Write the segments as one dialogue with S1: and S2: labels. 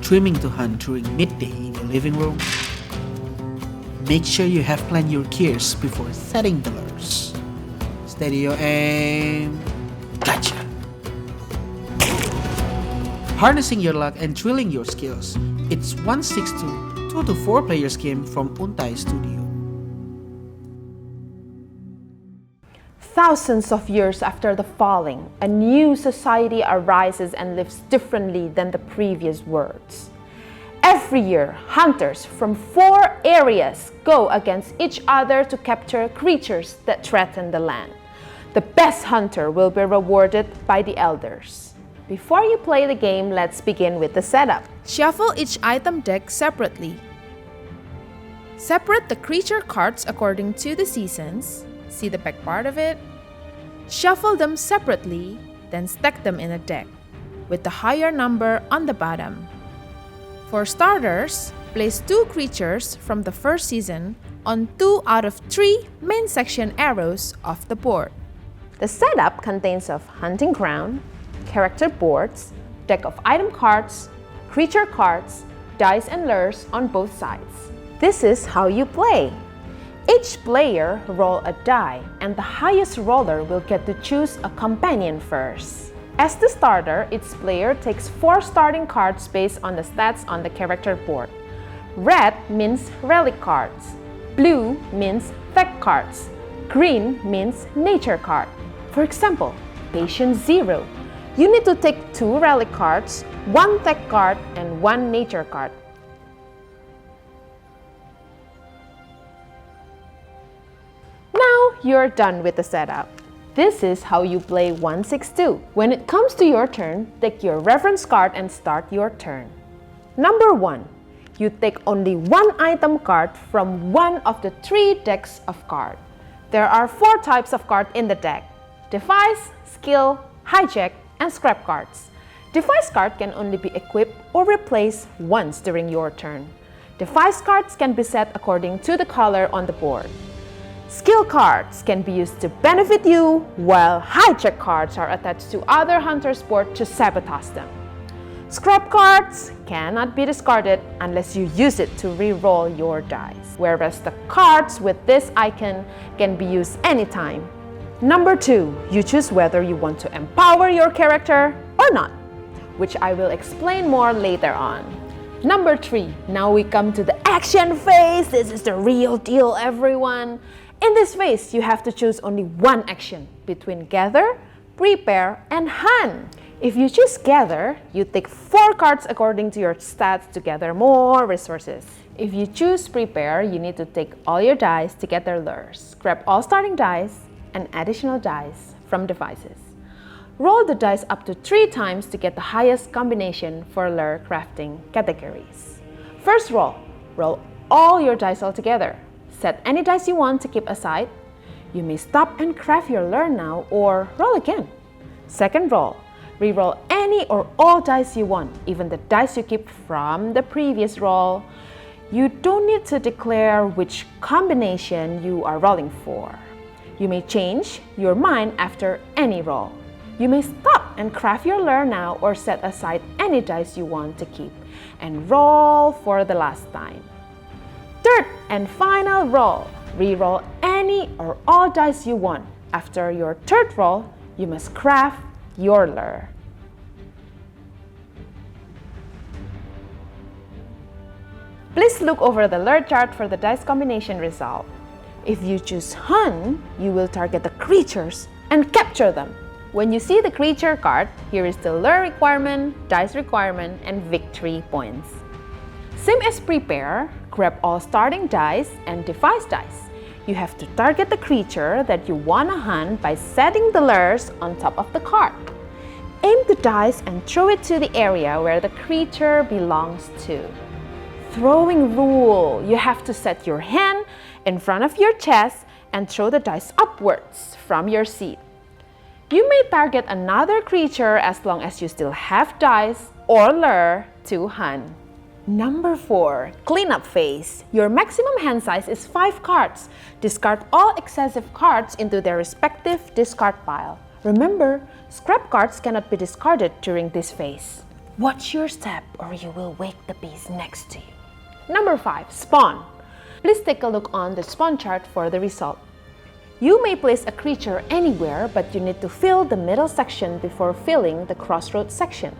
S1: Dreaming to hunt during midday in your living room? Make sure you have planned your gears before setting the lures. Steady your aim. Gotcha! Harnessing your luck and drilling your skills. It's 162 2 to 4 players game from Untai Studio.
S2: Thousands of years after the falling, a new society arises and lives differently than the previous worlds. Every year, hunters from 4 areas go against each other to capture creatures that threaten the land. The best hunter will be rewarded by the elders. Before you play the game, let's begin with the setup.
S3: Shuffle each item deck separately. Separate the creature cards according to the seasons. See the back part of it? Shuffle them separately, then stack them in a deck, with the higher number on the bottom. For starters, place 2 creatures from the first season on 2 out of 3 main section arrows of the board.
S2: The setup contains of hunting ground, character boards, deck of item cards, creature cards, dice and lures on both sides. This is how you play. Each player roll a die, and the highest roller will get to choose a companion first. As the starter, each player takes 4 starting cards based on the stats on the character board. Red means relic cards, blue means tech cards, green means nature card. For example, Patient 0. You need to take 2 relic cards, 1 tech card, and 1 nature card. Now you're done with the setup. This is how you play 162. When it comes to your turn, take your reference card and start your turn. Number 1. You take only 1 item card from one of the 3 decks of cards. There are 4 types of cards in the deck: Device, Skill, Hijack, and Scrap cards. Device card can only be equipped or replaced once during your turn. Device cards can be set according to the color on the board. Skill cards can be used to benefit you, while hijack cards are attached to other hunters' board to sabotage them. Scrap cards cannot be discarded unless you use it to re-roll your dice, whereas the cards with this icon can be used anytime. Number 2, you choose whether you want to empower your character or not, which I will explain more later on. Number 3, now we come to the action phase. This is the real deal, everyone. In this phase, you have to choose only 1 action between gather, prepare, and hunt. If you choose gather, you take 4 cards according to your stats to gather more resources. If you choose prepare, you need to take all your dice to get their lures. Grab all starting dice and additional dice from devices. Roll the dice up to 3 times to get the highest combination for lure crafting categories. First roll all your dice all together. Set any dice you want to keep aside. You may stop and craft your lure now or roll again. Second roll, re-roll any or all dice you want, even the dice you keep from the previous roll. You don't need to declare which combination you are rolling for. You may change your mind after any roll. You may stop and craft your lure now or set aside any dice you want to keep and roll for the last time. Third and final roll. Re-roll any or all dice you want. After your third roll, you must craft your lure. Please look over the lure chart for the dice combination result. If you choose Hunt, you will target the creatures and capture them. When you see the creature card, here is the lure requirement, dice requirement, and victory points. Same as prepare, grab all starting dice and device dice. You have to target the creature that you want to hunt by setting the lures on top of the card. Aim the dice and throw it to the area where the creature belongs to. Throwing rule: you have to set your hand in front of your chest and throw the dice upwards from your seat. You may target another creature as long as you still have dice or lure to hunt. Number 4, cleanup phase. Your maximum hand size is 5 cards. Discard all excessive cards into their respective discard pile. Remember, scrap cards cannot be discarded during this phase. Watch your step or you will wake the beast next to you. Number 5. Spawn. Please take a look on the spawn chart for the result. You may place a creature anywhere, but you need to fill the middle section before filling the crossroads section.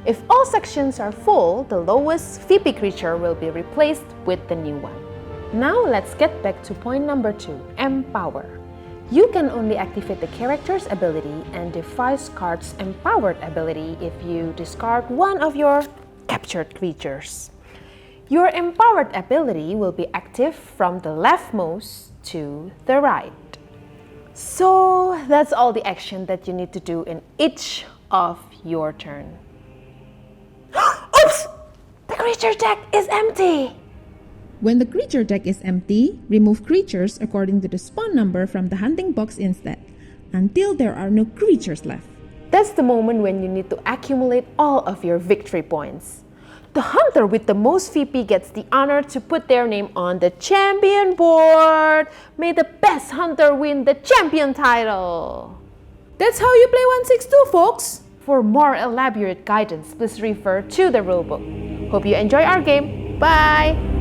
S2: If all sections are full, the lowest VP creature will be replaced with the new one. Now let's get back to point number 2, Empower. You can only activate the character's ability and device card's empowered ability if you discard one of your captured creatures. Your empowered ability will be active from the leftmost to the right. So that's all the action that you need to do in each of your turn. Oops! The creature deck is empty!
S3: When the creature deck is empty, remove creatures according to the spawn number from the hunting box instead, until there are no creatures left.
S2: That's the moment when you need to accumulate all of your victory points. The hunter with the most VP gets the honor to put their name on the champion board. May the best hunter win the champion title.
S3: That's how you play 162, folks!
S2: For more elaborate guidance, please refer to the rulebook. Hope you enjoy our game. Bye!